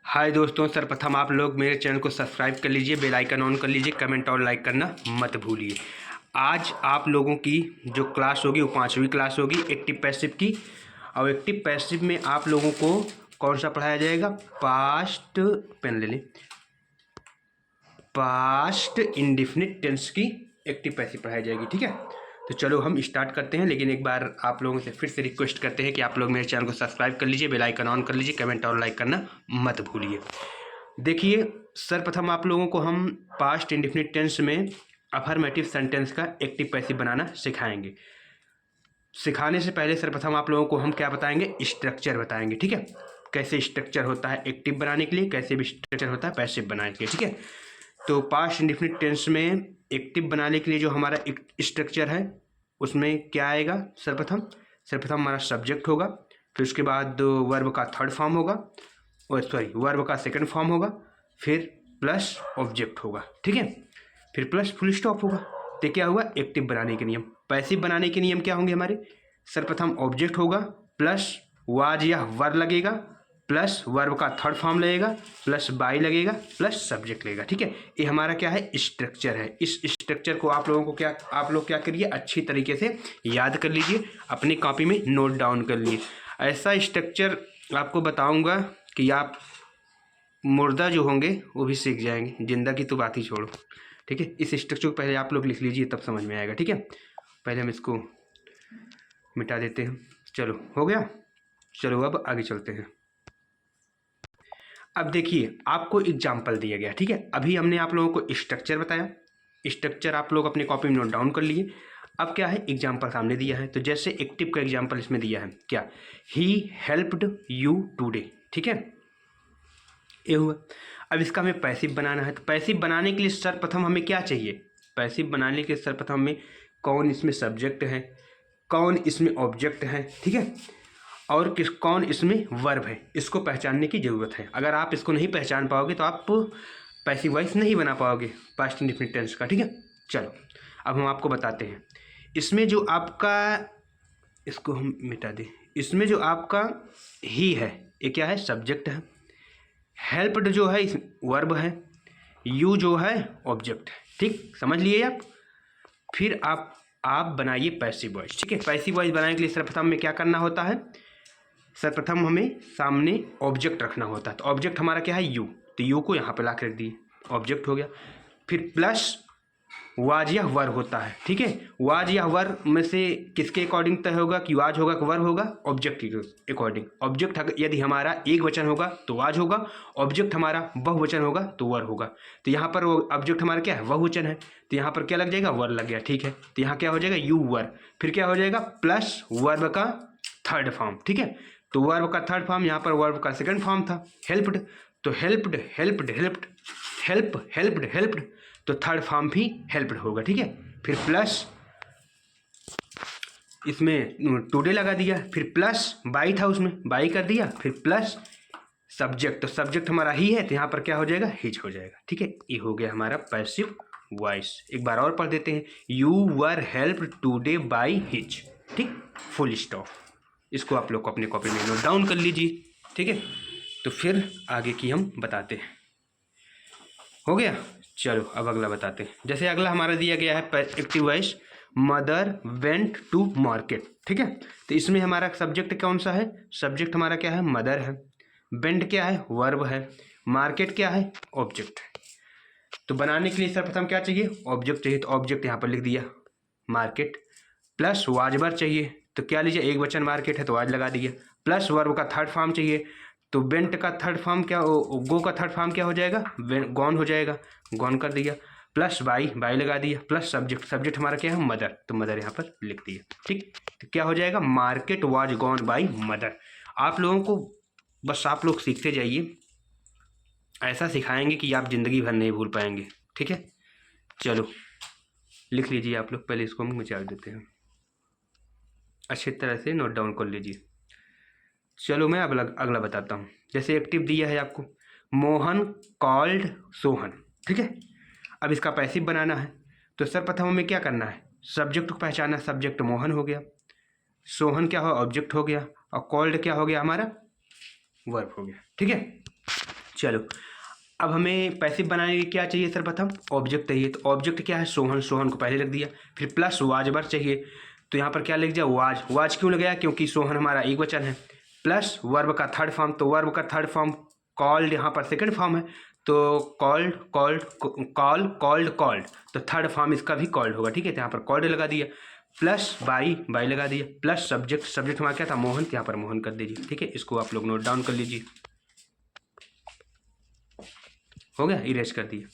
हाय दोस्तों, सर्वप्रथम आप लोग मेरे चैनल को सब्सक्राइब कर लीजिए, बेल आइकन ऑन कर लीजिए, कमेंट और लाइक करना मत भूलिए। आज आप लोगों की जो क्लास होगी वो 5वीं क्लास होगी एक्टिव पैसिव की। और एक्टिव पैसिव में आप लोगों को कौन सा पढ़ाया जाएगा? पास्ट, पेन ले लें, पास्ट इंडेफिनिट टेंस की एक्टिव पैसिव पढ़ाई जाएगी। ठीक है, तो चलो हम स्टार्ट करते हैं। लेकिन एक बार आप लोगों से फिर से रिक्वेस्ट करते हैं कि आप लोग मेरे चैनल को सब्सक्राइब कर लीजिए, बेल आइकन ऑन कर लीजिए, कमेंट और लाइक करना मत भूलिए। देखिए, सर्वप्रथम आप लोगों को हम पास्ट इंडेफिनिट टेंस में अफर्मेटिव सेंटेंस का एक्टिव पैसिव बनाना सिखाएंगे। सिखाने से पहले सर्वप्रथम आप लोगों को हम क्या बताएंगे? स्ट्रक्चर बताएंगे। ठीक है, कैसे स्ट्रक्चर होता है एक्टिव बनाने के लिए, कैसे भी स्ट्रक्चर होता है पैसिव बनाने के लिए। ठीक है, तो पास्ट इंडेफिनिट टेंस में एक्टिव बनाने के लिए जो हमारा स्ट्रक्चर है उसमें क्या आएगा? सर्वप्रथम हमारा सब्जेक्ट होगा, फिर उसके बाद वर्ब का थर्ड फॉर्म होगा, वर्ब का सेकंड फॉर्म होगा, फिर प्लस ऑब्जेक्ट होगा। ठीक है, फिर प्लस फुल स्टॉप होगा। तो क्या हुआ? एक्टिव बनाने के नियम। पैसिव बनाने के नियम क्या होंगे हमारे? सर्वप्रथम ऑब्जेक्ट होगा, प्लस वाज या वर लगेगा, प्लस वर्ब का थर्ड फॉर्म लगेगा, प्लस बाई लगेगा, प्लस सब्जेक्ट लगेगा। ठीक है, ये हमारा क्या है? स्ट्रक्चर है। इस स्ट्रक्चर को आप लोग क्या करिए? अच्छी तरीके से याद कर लीजिए, अपनी कॉपी में नोट डाउन कर लीजिए। ऐसा स्ट्रक्चर आपको बताऊंगा कि आप मुर्दा जो होंगे वो भी सीख जाएंगे, जिंदा की तो बात ही छोड़ो। ठीक है, इस स्ट्रक्चर को पहले आप लोग लिख लीजिए, तब समझ में आएगा। ठीक है, पहले हम इसको मिटा देते हैं। चलो, हो गया। चलो अब आगे चलते हैं। अब देखिए, आपको एग्जाम्पल दिया गया। ठीक है, अभी हमने आप लोगों को स्ट्रक्चर बताया, स्ट्रक्चर आप लोग अपने कॉपी में नोट डाउन कर लिए। अब क्या है? एग्जाम्पल सामने दिया है। तो जैसे एक्टिव का एग्जाम्पल इसमें दिया है, क्या? He helped you today. ठीक है, ये हुआ। अब इसका हमें पैसिव बनाना है। तो पैसिव बनाने के लिए सर्वप्रथम हमें क्या चाहिए? पैसिव बनाने के लिए सर्वप्रथम हमें कौन इसमें सब्जेक्ट है, कौन इसमें ऑब्जेक्ट है, ठीक है, और कौन इसमें वर्ब है, इसको पहचानने की ज़रूरत है। अगर आप इसको नहीं पहचान पाओगे तो आप पैसिव वॉइस नहीं बना पाओगे पास्ट इंडेफिनिट टेंस का। ठीक है, चलो अब हम आपको बताते हैं। इसमें जो आपका, इसको हम मिटा दें, इसमें जो आपका ही है ये क्या है? सब्जेक्ट है। हेल्प्ड जो है वर्ब है, यू जो है ऑब्जेक्ट है। ठीक, समझ लिए आप? फिर आप बनाइए पैसिव वॉइस। ठीक है, पैसिव वॉइस बनाने के लिए सर्वप्रथम में क्या करना होता है? सर्वप्रथम हमें सामने ऑब्जेक्ट रखना होता है। तो ऑब्जेक्ट हमारा क्या है? यू। तो यू को यहाँ पे ला कर रख दिए, ऑब्जेक्ट हो गया। फिर प्लस वाज या वर होता है। ठीक है, वाज या वर में से किसके अकॉर्डिंग तय होगा कि वाज होगा कि वर होगा? ऑब्जेक्ट के अकॉर्डिंग। ऑब्जेक्ट यदि हमारा एक वचन होगा तो वाज होगा, ऑब्जेक्ट हमारा बहुवचन होगा तो वर होगा। तो यहाँ पर ऑब्जेक्ट हमारा क्या है? बहुवचन है, तो यहाँ पर क्या लग जाएगा? वर लग गया। ठीक है, तो यहाँ क्या हो जाएगा? You were. फिर क्या हो जाएगा? प्लस वर्ब का थर्ड फॉर्म। ठीक है, तो वर्ब का थर्ड फॉर्म, यहाँ पर वर्ब का सेकंड फॉर्म था हेल्प्ड। तो helped helped helped helped helped, तो थर्ड फॉर्म भी हेल्प्ड होगा। ठीक है, फिर प्लस इसमें टुडे लगा दिया, फिर प्लस बाई था उसमें बाई कर दिया, फिर प्लस सब्जेक्ट। तो सब्जेक्ट हमारा ही है तो यहाँ पर क्या हो जाएगा? हिज हो जाएगा। ठीक है, ये हो गया हमारा पैसिव वॉइस। एक बार और पढ़ देते हैं, you were helped today by his. ठीक, फुल स्टॉप। इसको आप लोग को अपने कॉपी में नोट डाउन कर लीजिए। ठीक है, तो फिर आगे की हम बताते हैं। हो गया, चलो अब अगला बताते हैं। जैसे अगला हमारा दिया गया है active voice, mother went to market. ठीक है, तो इसमें हमारा सब्जेक्ट कौन सा है? सब्जेक्ट हमारा क्या है? मदर है। वेंट क्या है? वर्ब है। मार्केट क्या है? ऑब्जेक्ट है। तो बनाने के लिए सर्वप्रथम क्या चाहिए? ऑब्जेक्ट चाहिए। तो ऑब्जेक्ट यहाँ पर लिख दिया मार्केट, प्लस वाजबर चाहिए तो क्या लीजिए? एक वचन मार्केट है तो वाज लगा दिया, प्लस वर्ब का थर्ड फॉर्म चाहिए तो वेंट का थर्ड फॉर्म क्या, गो का थर्ड फॉर्म क्या हो जाएगा? गॉन हो जाएगा, गॉन कर दिया, प्लस बाई लगा दिया, प्लस सब्जेक्ट हमारा क्या है? मदर, तो मदर यहाँ पर लिख दिया। ठीक, तो क्या हो जाएगा? Market was gone by mother. आप लोगों को बस आप लोग सीखते जाइए, ऐसा सिखाएंगे कि आप जिंदगी भर नहीं भूल पाएंगे। ठीक है, चलो लिख लीजिए आप लोग। पहले इसको हम मिटा देते हैं, अच्छी तरह से नोट डाउन कर लीजिए। चलो मैं अब अगला बताता हूँ। जैसे एक्टिव दिया है आपको, मोहन कॉल्ड सोहन। ठीक है, अब इसका पैसिव बनाना है तो सर्वप्रथम हमें क्या करना है? सब्जेक्ट को पहचानना। सब्जेक्ट मोहन हो गया, सोहन क्या हो? ऑब्जेक्ट हो गया, और कॉल्ड क्या हो गया? हमारा वर्ब हो गया। ठीक है, चलो, अब हमें पैसिव बनाने के लिए क्या चाहिए? सर्वप्रथम ऑब्जेक्ट चाहिए। तो ऑब्जेक्ट क्या है? सोहन। सोहन को पहले रख दिया। फिर प्लस वाजबर चाहिए, तो यहाँ पर क्या लिख दिया? वाज। वाज क्यों लगाया? क्योंकि सोहन हमारा एक वचन है। प्लस वर्ब का थर्ड फॉर्म, तो वर्ब का थर्ड फॉर्म कॉल्ड यहाँ पर सेकंड फॉर्म है, तो called, called, call, called, called, तो थर्ड फॉर्म इसका भी कॉल्ड होगा। ठीक है, तो यहाँ पर कॉल्ड लगा दिया। प्लस बाई, बाई लगा दिया। प्लस सब्जेक्ट, सब्जेक्ट हमारा क्या था? मोहन, तो यहाँ पर मोहन कर दीजिए। ठीक है, इसको आप लोग नोट डाउन कर लीजिए। हो गया, इरेज कर दिया।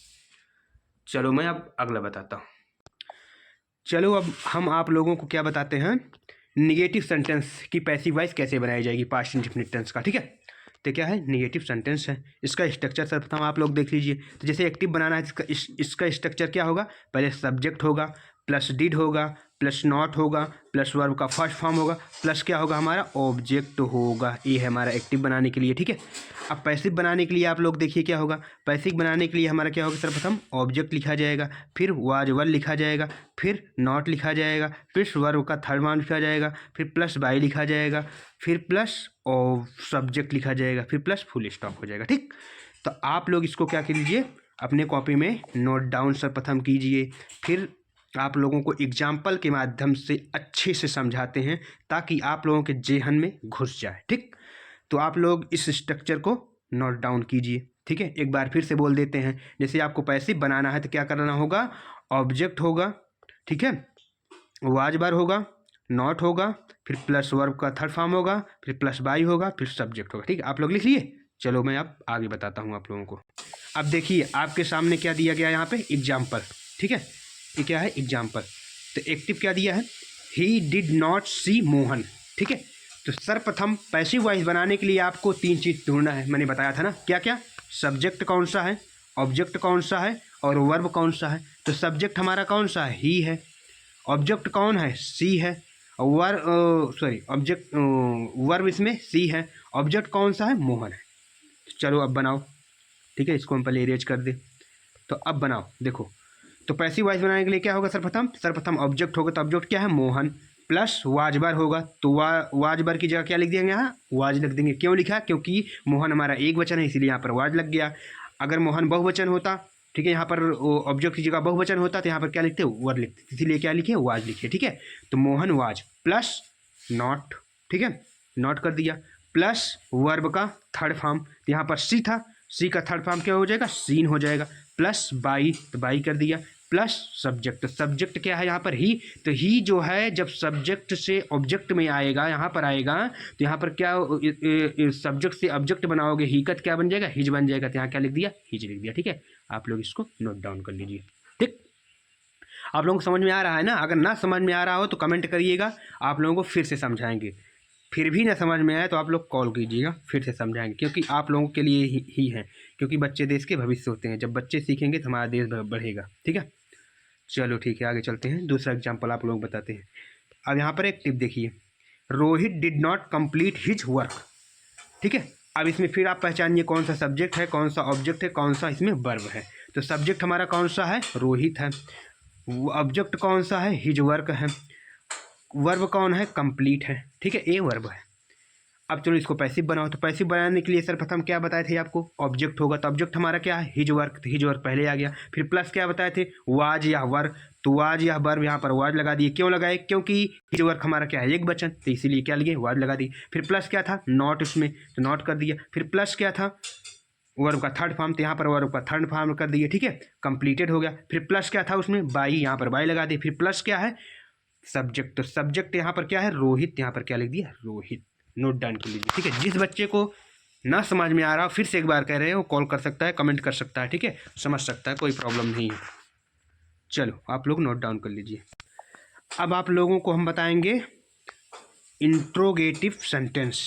चलो मैं अब अगला बताता हूँ। चलो अब हम आप लोगों को क्या बताते हैं, निगेटिव सेंटेंस की पैसिव वॉइस कैसे बनाई जाएगी पास्ट इंडेफिनिट टेंस का। ठीक है, तो क्या है? निगेटिव सेंटेंस है। इसका स्ट्रक्चर सर्वप्रथम आप लोग देख लीजिए। तो जैसे एक्टिव बनाना है, इसका स्ट्रक्चर क्या होगा? पहले सब्जेक्ट होगा, प्लस डिड होगा, प्लस नॉट होगा, प्लस वर्ब का फर्स्ट फॉर्म होगा, प्लस क्या होगा? हमारा ऑब्जेक्ट होगा। ये है हमारा एक्टिव बनाने के लिए। ठीक है, अब पैसिव बनाने के लिए आप लोग देखिए क्या होगा। पैसिव बनाने के लिए हमारा क्या होगा? सर्वप्रथम ऑब्जेक्ट लिखा जाएगा, फिर वाज वर लिखा जाएगा, फिर नॉट लिखा जाएगा, फिर वर्ब का थर्ड फॉर्म लिखा जाएगा, फिर प्लस बाई लिखा जाएगा, फिर प्लस और सब्जेक्ट लिखा जाएगा, फिर प्लस फुल स्टॉप हो जाएगा। ठीक, तो आप लोग इसको क्या कीजिए? अपने कॉपी में नोट डाउन सर्वप्रथम कीजिए, फिर आप लोगों को एग्जाम्पल के माध्यम से अच्छे से समझाते हैं ताकि आप लोगों के जेहन में घुस जाए। ठीक, तो आप लोग इस स्ट्रक्चर को नोट डाउन कीजिए। ठीक है, एक बार फिर से बोल देते हैं। जैसे आपको पैसिव बनाना है तो क्या करना होगा? ऑब्जेक्ट होगा, ठीक है, वाज बार होगा, नॉट होगा, फिर प्लस वर्ब का थर्ड फॉर्म होगा, फिर प्लस बाई होगा, फिर सब्जेक्ट होगा। ठीक है, आप लोग लिख लिए। चलो मैं अब आगे बताता हूँ आप लोगों को। अब देखिए आपके सामने क्या दिया गया है यहाँ पे? एग्जाम्पल। ठीक है, ये क्या है? एग्जाम्पल। तो एक्टिव क्या दिया है? ही डिड नॉट सी मोहन। ठीक है, तो सर्वप्रथम पैसिव वॉइस बनाने के लिए आपको तीन चीज़ ढूंढना है। मैंने बताया था ना, क्या क्या? सब्जेक्ट कौन सा है, ऑब्जेक्ट कौन सा है, और वर्ब कौन सा है। तो सब्जेक्ट हमारा कौन सा है? ही है। ऑब्जेक्ट कौन है? सी है। ऑब्जेक्ट वर्ब इसमें सी है। ऑब्जेक्ट कौन सा है? मोहन है। चलो अब बनाओ। ठीक है, इसको हम पहले इरेज कर दे। तो अब बनाओ, देखो। तो पैसिव वॉइस बनाने के लिए क्या होगा? सर्वप्रथम ऑब्जेक्ट होगा, तो ऑब्जेक्ट क्या है? मोहन। प्लस वाजबार होगा, तो वाजबार की जगह क्या लिख देंगे? यहाँ वाज लिख देंगे। क्यों लिखा? क्योंकि मोहन हमारा एक वचन है, इसीलिए यहाँ पर वाज लग गया। अगर मोहन बहुवचन होता, ठीक है, यहाँ पर ऑब्जेक्ट की जगह बहुवचन होता तो यहाँ पर क्या लिखते? वर लिखते, इसीलिए क्या लिखे? वाज लिखे। ठीक है, तो मोहन वाज प्लस नॉट। ठीक है, नॉट कर दिया, प्लस वर्ब का थर्ड फॉर्म, तो यहाँ पर सी था, सी का थर्ड फॉर्म क्या हो जाएगा? सीन हो जाएगा। प्लस बाई, तो बाई कर दिया, प्लस सब्जेक्ट। तो सब्जेक्ट क्या है यहाँ पर? ही। तो ही जो है जब सब्जेक्ट से ऑब्जेक्ट में आएगा, यहाँ पर आएगा, तो यहाँ पर क्या सब्जेक्ट से ऑब्जेक्ट बनाओगे, ही का क्या बन जाएगा? हिज बन जाएगा। तो यहाँ क्या लिख दिया? हिज लिख दिया। ठीक है, आप लोग इसको नोट डाउन कर लीजिए। ठीक, आप लोगों को समझ में आ रहा है ना? अगर ना समझ में आ रहा हो तो कमेंट करिएगा, आप लोगों को फिर से समझाएंगे। फिर भी ना समझ में आए तो आप लोग कॉल कीजिएगा, फिर से समझाएंगे, क्योंकि आप लोगों के लिए ही है। क्योंकि बच्चे देश के भविष्य होते हैं, जब बच्चे सीखेंगे तो हमारा देश बढ़ेगा। ठीक है, चलो ठीक है, आगे चलते हैं। दूसरा एग्जाम्पल आप लोग बताते हैं। अब यहाँ पर एक टिप देखिए, Rohit did not complete his work. ठीक है, अब इसमें फिर आप पहचानिए कौन सा सब्जेक्ट है, कौन सा ऑब्जेक्ट है, कौन सा इसमें वर्ब है। तो सब्जेक्ट हमारा कौन सा है? रोहित है। ऑब्जेक्ट कौन सा है? हिज वर्क है। वर्ब कौन है? कंप्लीट है। ठीक है, ए वर्ब है। अब चलो इसको पैसिव बनाओ। तो पैसिव बनाने के लिए सर्वप्रथम क्या बताए थे आपको? ऑब्जेक्ट होगा, तो ऑब्जेक्ट हमारा क्या है? His work. तो हिज वर्क पहले आ गया। फिर प्लस क्या बताए थे? वाज या वर्ब। तो वाज या वर्ब, यहाँ पर वाज लगा दिए। क्यों लगाए? क्योंकि हिज वर्क हमारा क्या है? एक वचन, तो इसीलिए क्या लगे? वाज लगा दी। फिर प्लस क्या था? नॉट उसमें, तो नॉट कर दिया। फिर प्लस क्या था? वर्ब का थर्ड फॉर्म, तो यहाँ पर वर्ब का थर्ड फॉर्म कर दिए। ठीक है, कंप्लीटेड हो गया। फिर प्लस क्या था उसमें? बाई, यहाँ पर बाई लगा दी। फिर प्लस क्या है? सब्जेक्ट। तो सब्जेक्ट यहाँ पर क्या है? रोहित। यहाँ पर क्या लिख दिया? रोहित। नोट डाउन कर लीजिए। ठीक है, जिस बच्चे को ना समझ में आ रहा हो, फिर से एक बार कह रहे हो, कॉल कर सकता है, कमेंट कर सकता है। ठीक है, समझ सकता है, कोई प्रॉब्लम नहीं है। चलो आप लोग नोट डाउन कर लीजिए। अब आप लोगों को हम बताएंगे इंट्रोगेटिव सेंटेंस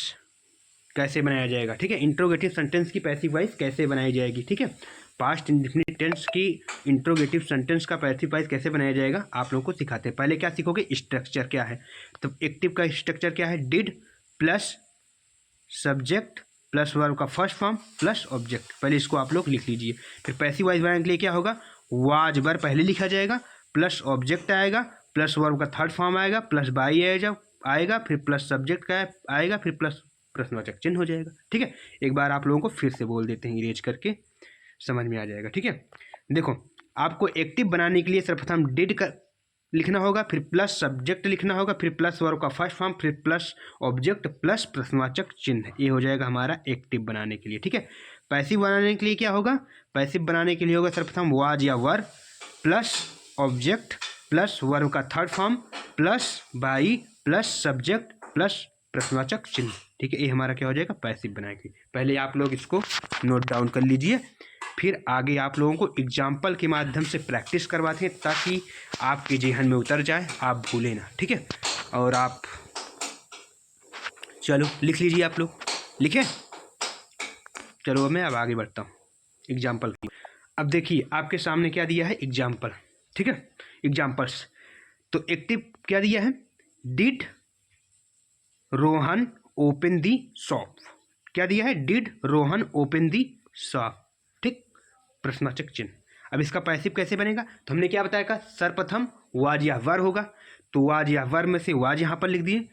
कैसे बनाया जाएगा। ठीक है, इंट्रोगेटिव सेंटेंस की पैसिव वॉइस कैसे बनाई जाएगी। ठीक है, पास्ट इंडेफिनिट टेंस की इंट्रोगेटिव सेंटेंस का पैसिव वॉइस कैसे बनाया जाएगा आप लोगों को सिखाते हैं। पहले क्या सीखोगे? स्ट्रक्चर क्या है। तो एक्टिव का स्ट्रक्चर क्या है? Did plus subject plus verb का फर्स्ट फॉर्म प्लस ऑब्जेक्ट। पहले इसको आप लोग लिख लीजिए। फिर पैसिव वॉइस बनाने के लिए क्या होगा? वाज वर पहले लिखा जाएगा, प्लस ऑब्जेक्ट आएगा, प्लस वर्ब का थर्ड फॉर्म आएगा, प्लस बाई आएगा, फिर प्लस सब्जेक्ट का आएगा, फिर प्लस प्रश्नवाचक चिन्ह हो जाएगा। ठीक है, एक बार आप लोगों को फिर से बोल देते हैं, इरेज करके समझ में आ जाएगा। ठीक है, देखो आपको एक्टिव बनाने के लिए सर्वप्रथम डिड का लिखना होगा, फिर प्लस सब्जेक्ट लिखना होगा, फिर प्लस वर्ब का फर्स्ट फॉर्म, फिर प्लस ऑब्जेक्ट प्लस प्रश्नवाचक चिन्ह। ये हो जाएगा हमारा एक्टिव बनाने के लिए। ठीक है, पैसिव बनाने के लिए क्या होगा, पैसिव बनाने के लिए होगा सर्वप्रथम वाज या were plus object plus verb का third form plus by plus subject plus प्रश्नवाचक चिन्ह। ठीक है, ये हमारा क्या हो जाएगा, पैसिव बनाएंगे। पहले आप लोग इसको नोट डाउन कर लीजिए, फिर आगे आप लोगों को एग्जाम्पल के माध्यम से प्रैक्टिस करवाते हैं ताकि आपके जेहन में उतर जाए, आप भूलें ना। ठीक है, और आप चलो लिख लीजिए, आप लोग लिखें। चलो मैं अब आगे बढ़ता हूँ एग्जाम्पल की। अब देखिए आपके सामने क्या दिया है, एग्जाम्पल। ठीक है, एग्जाम्पल्स। तो एक्टिव क्या दिया है, did Rohan open the shop. क्या दिया है, did Rohan open the shop. ठीक, प्रश्नवाचक चिन्ह। अब इसका पैसिव कैसे बनेगा, तो हमने क्या बताया, सर्वप्रथम वाज या वर होगा, तो वाज या वर में से वाज यहाँ पर लिख दिए।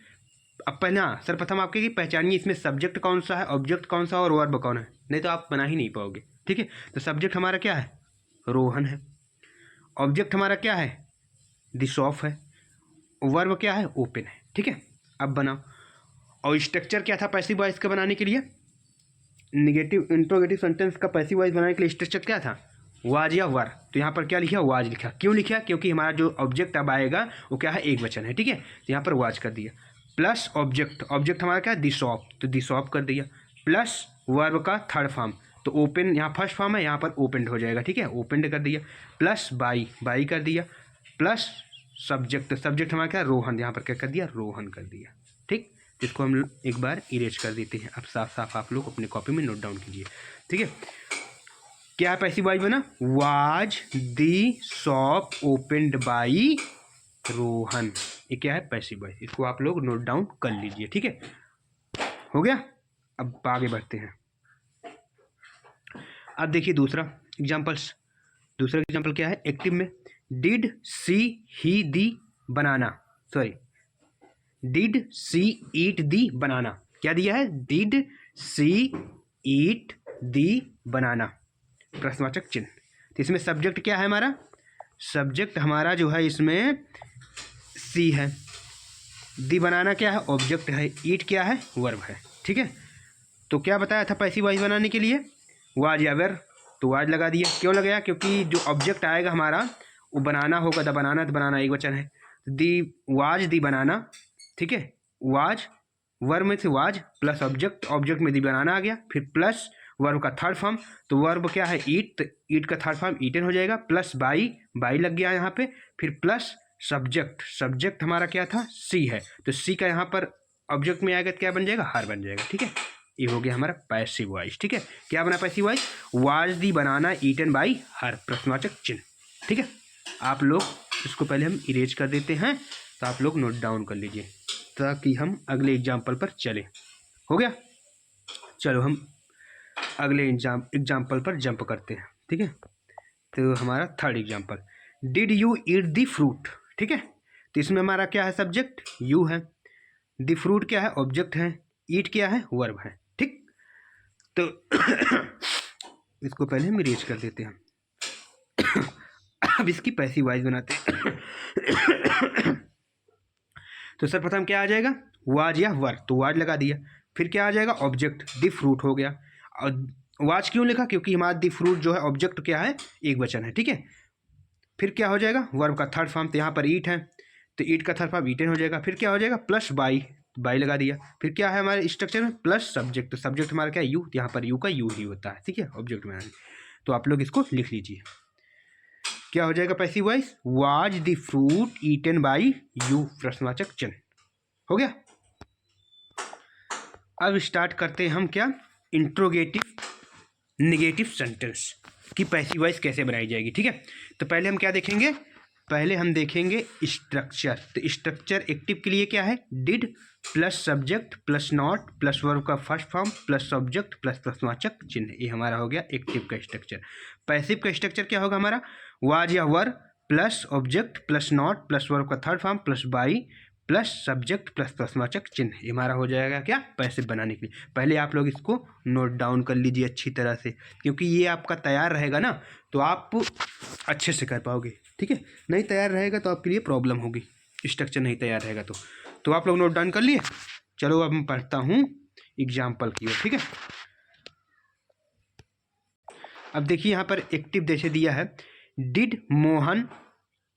अब पहला सर्वप्रथम आपके की पहचानिए इसमें सब्जेक्ट कौन सा है, ऑब्जेक्ट कौन सा और वर्ब कौन है, नहीं तो आप बना ही नहीं पाओगे। ठीक है, तो सब्जेक्ट हमारा क्या है, रोहन है। ऑब्जेक्ट हमारा क्या है, द शॉप है। वर्ब क्या है, ओपन है। ठीक है, अब बनाओ। और स्ट्रक्चर क्या था पैसिव वॉइस का बनाने के लिए, निगेटिव इंट्रोगेटिव सेंटेंस का पैसिव वॉइस बनाने के लिए स्ट्रक्चर क्या था, वाज या वर। तो यहाँ पर क्या लिखा, वाज लिखा। क्यों लिखा, क्योंकि हमारा जो ऑब्जेक्ट अब आएगा वो क्या है, एक वचन है। ठीक है, तो यहाँ पर वाज कर दिया, प्लस ऑब्जेक्ट, ऑब्जेक्ट हमारा क्या है, दी शॉप, तो दी शॉप कर दिया, प्लस वर्ब का थर्ड फॉर्म, तो ओपन यहाँ फर्स्ट फॉर्म है, यहाँ पर ओपनड हो जाएगा। ठीक है, ओपनड कर दिया, प्लस बाई, बाई कर दिया, प्लस सब्जेक्ट, सब्जेक्ट हमारा क्या, रोहन, यहाँ पर क्या कर दिया, रोहन कर दिया। ठीक, जिसको हम एक बार इरेज कर देते हैं। अब साफ साफ आप लोग अपने कॉपी में नोट डाउन कीजिए। ठीक है, क्या है पैसिव वॉइस बना, was the shop opened by Rohan. ये क्या है, पैसिव वॉइस। इसको आप लोग नोट डाउन कर लीजिए। ठीक है, हो गया। अब आगे बढ़ते हैं। अब देखिए दूसरा एग्जाम्पल्स। दूसरा एग्जाम्पल क्या है, एक्टिव में did she he the banana, sorry did she eat the banana. क्या दिया है, डिड सी ईट दी बनाना, प्रश्नवाचक चिन्ह। तो इसमें सब्जेक्ट क्या है हमारा, सब्जेक्ट हमारा जो है इसमें सी है, दी बनाना क्या है, ऑब्जेक्ट है, ईट क्या है, वर्ब है। ठीक है, तो क्या बताया था पैसिव वॉइस बनाने के लिए, वाज या वर, तो वाज लगा दिया। क्यों लगाया, क्योंकि जो ऑब्जेक्ट आएगा हमारा वो बनाना होगा, द बनाना, तो बनाना एक वचन है, दी वाज दी बनाना। ठीक है, वाज वर्ब में से वाज प्लस ऑब्जेक्ट, ऑब्जेक्ट में दी बनाना आ गया, फिर प्लस वर्ब का थर्ड फॉर्म, तो वर्ब क्या है, ईट, तो ईट का थर्ड फॉर्म ईटन हो जाएगा, प्लस बाई, बाई लग गया यहाँ पे, फिर प्लस सब्जेक्ट, सब्जेक्ट हमारा क्या था, सी है, तो सी का यहाँ पर ऑब्जेक्ट में आएगा तो क्या बन जाएगा, हर बन जाएगा। ठीक है, ये हो गया हमारा पैसिव वॉइस। ठीक है, क्या बना passive voice, was the banana eaten by her, प्रश्नवाचक चिन्ह। ठीक है, आप लोग इसको पहले हम इरेज कर देते हैं, तो आप लोग नोट डाउन कर लीजिए ताकि हम अगले एग्जाम्पल पर चले। हो गया, चलो हम अगले एग्जाम्पल पर जंप करते हैं। ठीक है, तो हमारा third example, did you eat the fruit. ठीक है, तो इसमें हमारा क्या है, सब्जेक्ट यू है, दी फ्रूट क्या है, ऑब्जेक्ट है, ईट क्या है, वर्ब है। ठीक, तो इसको पहले हम इरेज कर देते हैं। अब इसकी पैसिव वॉइस बनाते हैं। तो सर्वप्रथम क्या आ जाएगा, वाज या वर, तो वाज लगा दिया, फिर क्या आ जाएगा, ऑब्जेक्ट दी फ्रूट हो गया। और वाज क्यों लिखा, क्योंकि हमारा दी फ्रूट जो है ऑब्जेक्ट क्या है, एक वचन है। ठीक है, फिर क्या हो जाएगा, वर्ब का थर्ड फॉर्म, तो यहाँ पर ईट है, तो ईट का थर्ड फॉर्म ईटन हो जाएगा, फिर क्या हो जाएगा, प्लस बाई, बाई लगा दिया, फिर क्या है हमारे स्ट्रक्चर में, प्लस सब्जेक्ट, तो सब्जेक्ट हमारा क्या है, यू, यहाँ पर यू का यू ही होता है। ठीक है, ऑब्जेक्ट में, तो आप लोग इसको लिख लीजिए। क्या हो जाएगा passive voice, was the fruit eaten by you, प्रश्नवाचक चिन्ह। हो गया। अब स्टार्ट करते हैं हम क्या, इंट्रोगेटिव निगेटिव सेंटेंस की पैसिव वॉइस कैसे बनाई जाएगी। ठीक है, तो पहले हम क्या देखेंगे, पहले हम देखेंगे स्ट्रक्चर। तो स्ट्रक्चर एक्टिव के लिए क्या है, did plus subject plus not plus verb का first form plus subject plus प्रश्नवाचक चिन्ह, ये हमारा हो गया एक्टिव का स्ट्रक्चर। पैसिव का स्ट्रक्चर क्या होगा हमारा, वाज या were plus object plus not plus verb का third form plus by plus subject plus प्रश्नवाचक चिन्ह, ये हमारा हो जाएगा क्या, पैसिव बनाने के लिए। पहले आप लोग इसको नोट डाउन कर लीजिए अच्छी तरह से, क्योंकि ये आपका तैयार रहेगा ना तो आप अच्छे से कर पाओगे, ठीक है। नहीं तैयार रहेगा तो आपके लिए प्रॉब्लम होगी, स्ट्रक्चर नहीं तैयार रहेगा तो आप लोग नोट डाउन कर लिए। चलो अब मैं पढ़ता हूँ एग्जाम्पल की ओर, ठीक है। अब देखिए यहाँ पर एक्टिव जैसे दिया है, did Mohan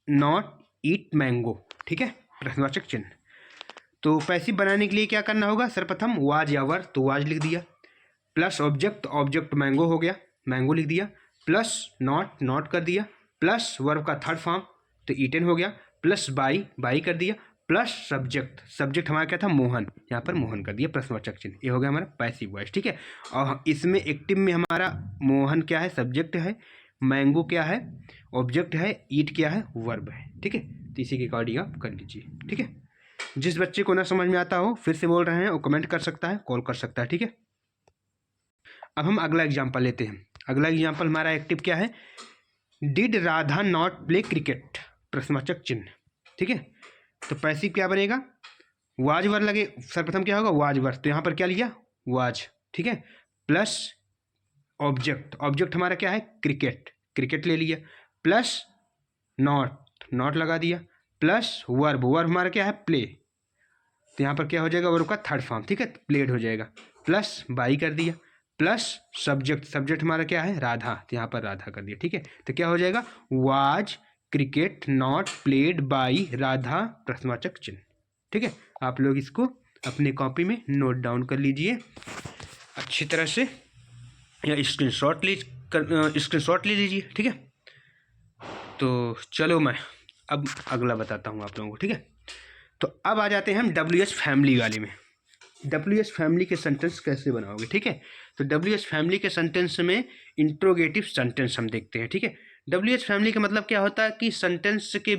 not eat mango, ठीक है, प्रश्नवाचक चिन्ह। तो पैसिव बनाने के लिए क्या करना होगा, सर्वप्रथम वाज या वर, तो वाज लिख दिया, प्लस ऑब्जेक्ट, ऑब्जेक्ट मैंगो हो गया, मैंगो लिख दिया, प्लस नॉट, नॉट कर दिया, प्लस वर्ब का थर्ड फॉर्म तो ईटन हो गया, प्लस बाई, बाई कर दिया, प्लस सब्जेक्ट, सब्जेक्ट हमारा क्या था, मोहन, यहाँ पर मोहन कर दिया प्रश्नवाचक चिन्ह। ये हो गया हमारा पैसिव वॉइस, ठीक है। और इसमें एक्टिव में हमारा मोहन क्या है, सब्जेक्ट है, मैंगो क्या है, ऑब्जेक्ट है, ईट क्या है, वर्ब है, ठीक है। तो इसी के अकॉर्डिंग आप कर लीजिए, ठीक है। जिस बच्चे को ना समझ में आता हो, फिर से बोल रहे हैं, वो कमेंट कर सकता है, कॉल कर सकता है, ठीक है। अब हम अगला एग्जाम्पल लेते हैं। अगला एग्जाम्पल हमारा एक्टिव क्या है, did Radha not play cricket, प्रश्नवाचक चिन्ह, ठीक है। तो पैसिव क्या बनेगा, वाज वर लगे, सर्वप्रथम क्या होगा, वाज वर, तो यहाँ पर क्या लिया, वाज, ठीक है, प्लस ऑब्जेक्ट, ऑब्जेक्ट हमारा क्या है, क्रिकेट, क्रिकेट ले लिया, प्लस नॉट, नॉट लगा दिया, प्लस वर्ब, वर्ब हमारा क्या है, प्ले, तो यहाँ पर क्या हो जाएगा, वर्ब का थर्ड फॉर्म, ठीक है, प्लेड हो जाएगा, प्लस बाई कर दिया, प्लस सब्जेक्ट, सब्जेक्ट हमारा क्या है, राधा, तो यहाँ पर राधा कर दिया, ठीक है। तो क्या हो जाएगा, was cricket not played by Radha, प्रश्नवाचक चिन्ह, ठीक है। आप लोग इसको अपने कॉपी में नोट डाउन कर लीजिए अच्छी तरह से, या स्क्रीनशॉट ले लीजिए, ठीक है। तो चलो मैं अब अगला बताता हूँ आप लोगों को, ठीक है। तो अब आ जाते हैं हम WH फैमिली वाले में। WH फैमिली के सेंटेंस कैसे बनाओगे, ठीक है। तो WH फैमिली के सेंटेंस में इंट्रोगेटिव सेंटेंस हम देखते हैं, ठीक है। WH फैमिली का मतलब क्या होता है कि सेंटेंस के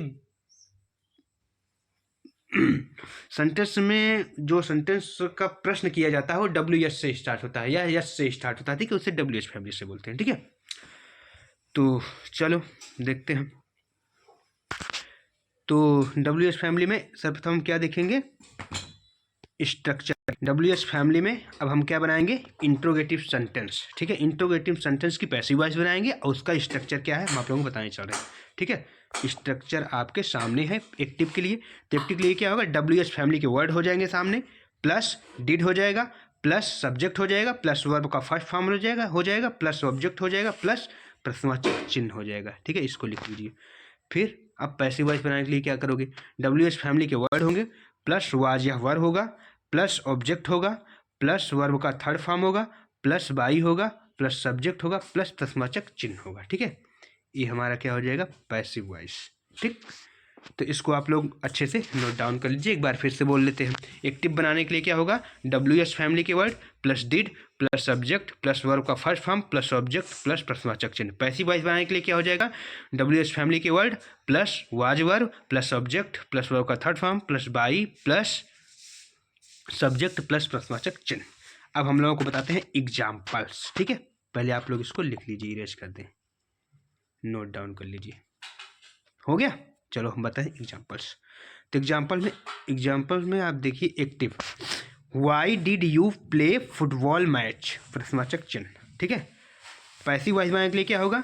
सेंटेंस में जो सेंटेंस का प्रश्न किया जाता है वो WH से स्टार्ट होता है या यस से स्टार्ट होता है, ठीक है, उसे WH फैमिली से बोलते हैं, ठीक है। तो चलो देखते हैं। तो WH फैमिली में सर्वप्रथम क्या देखेंगे, स्ट्रक्चर। WH फैमिली में अब हम क्या बनाएंगे, इंट्रोगेटिव सेंटेंस, ठीक है। इंट्रोगेटिव सेंटेंस की पैसिव वॉइस बनाएंगे और उसका स्ट्रक्चर क्या है हम आप लोगों को बताने चल रहे हैं, ठीक है। स्ट्रक्चर आपके सामने है एक्टिव के लिए। तो एक्टिव के लिए क्या होगा, WH फैमिली के वर्ड हो जाएंगे सामने, प्लस डिड हो जाएगा, प्लस सब्जेक्ट हो जाएगा, प्लस वर्ब का फर्स्ट फॉर्म हो जाएगा, प्लस ऑब्जेक्ट हो जाएगा, प्लस प्रश्नवाचक चिन्ह हो जाएगा, ठीक है। इसको लिख लीजिए। फिर अब पैसिव वॉइस बनाने के लिए क्या करोगे, WH फैमिली के वर्ड होंगे, प्लस वाज या वर होगा, प्लस ऑब्जेक्ट होगा, प्लस वर्ब का थर्ड फॉर्म होगा, प्लस बाई होगा, प्लस सब्जेक्ट होगा, प्लस प्रश्नवाचक चिन्ह होगा, ठीक है। ये हमारा क्या हो जाएगा, पैसिव वॉइस, ठीक। तो इसको आप लोग अच्छे से नोट डाउन कर लीजिए। एक बार फिर से बोल लेते हैं। एक्टिव बनाने के लिए क्या होगा, WH फैमिली के word plus did plus subject plus verb का first form plus object plus प्रश्नवाचक चिन्ह। पैसिव वॉइस बनाने के लिए क्या हो जाएगा, WH फैमिली के word plus was verb plus object plus verb का third form plus by plus subject plus प्रश्नवाचक चिन्ह। अब हम लोगों को बताते हैं एग्जाम्पल्स, ठीक है। पहले आप लोग इसको लिख लीजिए, इरेज कर दें, नोट डाउन कर लीजिए, हो गया। चलो हम बताएं एग्जाम्पल्स। तो एग्जाम्पल में आप देखिए active, why did you play football match, प्रश्नवाचक चिन्ह, ठीक है। पैसिव वॉइस बनाने के लिए क्या होगा,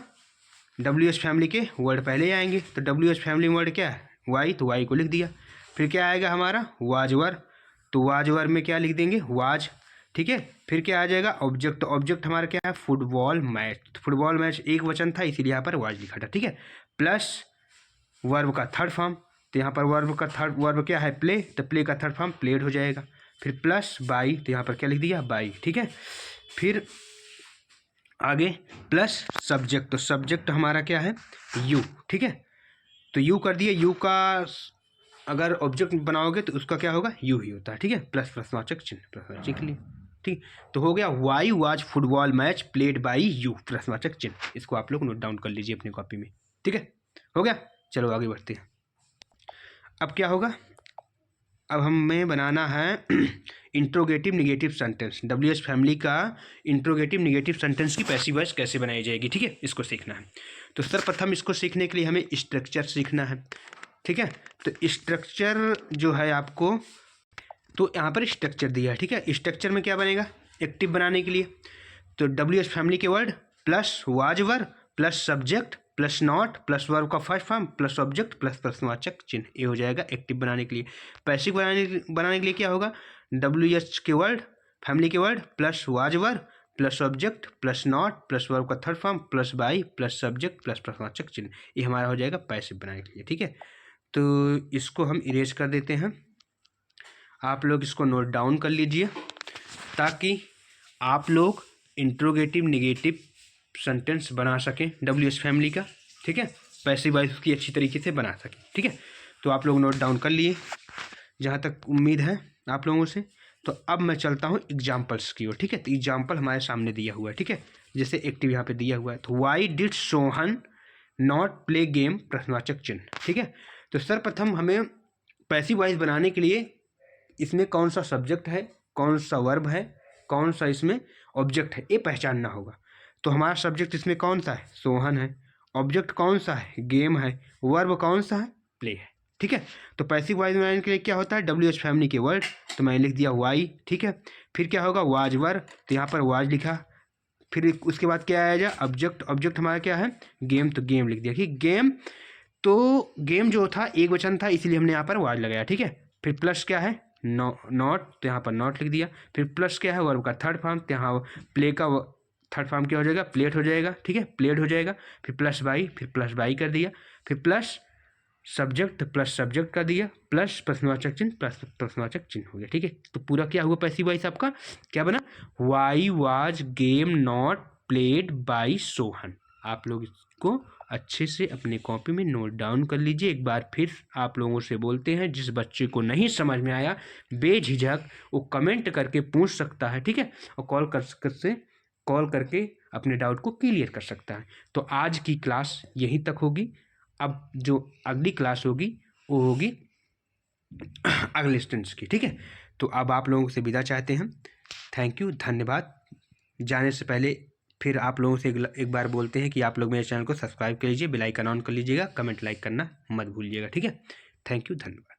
WH फैमिली के वर्ड पहले आएंगे, तो WH फैमिली वर्ड क्या है, वाई, तो वाई को लिख दिया। फिर क्या आएगा हमारा, वाज वर, तो वाज वर में क्या लिख देंगे, वाज, ठीक है। फिर क्या आ जाएगा, ऑब्जेक्ट, तो ऑब्जेक्ट हमारा क्या है, फुटबॉल मैच, तो फुटबॉल मैच एक वचन था इसीलिए यहाँ पर वाज लिखा था, ठीक है। प्लस वर्ब का थर्ड फॉर्म, तो यहाँ पर वर्ब क्या है, प्ले, तो प्ले का थर्ड फॉर्म प्लेड हो जाएगा। फिर प्लस बाई, तो यहाँ पर क्या लिख दिया, बाई, ठीक है। फिर आगे प्लस सब्जेक्ट, तो सब्जेक्ट हमारा क्या है, यू, ठीक है। तो यू कर दिए, यू का अगर ऑब्जेक्ट बनाओगे तो उसका क्या होगा, यू ही होता है, ठीक है। प्लस प्रश्नवाचक चिन्ह, प्रश्नवाचक के लिए, ठीक। तो हो गया, why was football match played by you, प्रश्नवाचक चिन्ह। इसको आप लोग नोट डाउन कर लीजिए अपनी कॉपी में, ठीक है, हो गया। चलो आगे बढ़ते हैं। अब क्या होगा, अब हमें बनाना है interrogative negative sentence. WH family का इंट्रोगेटिव निगेटिव सेंटेंस की पैसिव वॉइस कैसे बनाई जाएगी, ठीक है, इसको सीखना है। तो सर्वप्रथम इसको सीखने के लिए हमें स्ट्रक्चर सीखना है। ठीक है। तो स्ट्रक्चर जो है आपको, तो यहाँ पर स्ट्रक्चर दिया है, ठीक है। स्ट्रक्चर में क्या बनेगा, एक्टिव बनाने के लिए तो WH फैमिली के word plus was verb plus subject plus not plus verb का first form plus object plus प्रश्नवाचक चिन्ह, ये हो जाएगा एक्टिव बनाने के लिए। पैसिव बनाने के लिए क्या होगा, WH के वर्ड फैमिली के word plus was verb plus object plus not plus verb का third form plus by plus subject plus प्रश्नवाचक चिन्ह, ये हमारा हो जाएगा पैसिव बनाने के लिए, ठीक है। तो इसको हम इरेज कर देते हैं, आप लोग इसको नोट डाउन कर लीजिए ताकि आप लोग इंट्रोगेटिव नेगेटिव सेंटेंस बना सकें WH फैमिली का, ठीक है। पैसिव वॉइस उसकी अच्छी तरीके से बना सकें, ठीक है। तो आप लोग नोट डाउन कर लिए जहाँ तक उम्मीद है आप लोगों से। तो अब मैं चलता हूँ एग्जाम्पल्स की ओर, ठीक है। तो एग्जाम्पल हमारे सामने दिया हुआ है, ठीक है। जैसे एक्टिव यहाँ पे दिया हुआ है, तो why did Sohan not play game प्रश्नवाचक चिन्ह, ठीक है। तो सर्वप्रथम हमें पैसिव वॉइस बनाने के लिए इसमें कौन सा सब्जेक्ट है, कौन सा वर्ब है, कौन सा इसमें ऑब्जेक्ट है, ये पहचानना होगा। तो हमारा सब्जेक्ट इसमें कौन सा है, सोहन है। ऑब्जेक्ट कौन सा है, गेम है। वर्ब कौन सा है, प्ले है, ठीक है। तो पैसिव वॉइस बनाने के लिए क्या होता है, WH फैमिली के वर्ड, तो मैंने लिख दिया वाई, ठीक है। फिर क्या होगा, वाज वर्ब, तो यहाँ पर वाज लिखा। फिर उसके बाद क्या आया, ऑब्जेक्ट। ऑब्जेक्ट हमारा क्या है, गेम, तो गेम लिख दिया, ठीक। गेम, तो गेम जो था एक वचन था इसलिए हमने यहाँ पर वाज लगाया, ठीक है। फिर प्लस क्या है, नॉट, तो यहाँ पर नॉट लिख दिया। फिर प्लस क्या है, वर्ब का थर्ड फॉर्म, तो यहाँ प्ले का थर्ड फॉर्म क्या हो जाएगा, प्लेट हो जाएगा, ठीक है, प्लेड हो जाएगा। फिर प्लस बाई, फिर प्लस बाई कर दिया। फिर प्लस सब्जेक्ट, प्लस सब्जेक्ट कर दिया, प्लस प्रश्नवाचक चिन्ह, प्लस प्रश्नवाचक चिन्ह हो गया, ठीक है। तो पूरा क्या हुआ पैसिव वॉइस आपका, क्या बना, why was game not played by Sohan. आप लोग इसको अच्छे से अपने कॉपी में नोट डाउन कर लीजिए। एक बार फिर आप लोगों से बोलते हैं, जिस बच्चे को नहीं समझ में आया बेझिझक वो कमेंट करके पूछ सकता है, ठीक है। और कॉल करके अपने डाउट को क्लियर कर सकता है। तो आज की क्लास यहीं तक होगी। अब जो अगली क्लास होगी वो होगी अगले स्टूडेंट्स की, ठीक है। तो अब आप लोगों से विदा चाहते हैं। थैंक यू, धन्यवाद। जाने से पहले फिर आप लोगों से एक बार बोलते हैं कि आप लोग मेरे चैनल को सब्सक्राइब कर लीजिए, बेल आइकन ऑन कर लीजिएगा, कमेंट लाइक करना मत भूलिएगा, ठीक है। थैंक यू, धन्यवाद।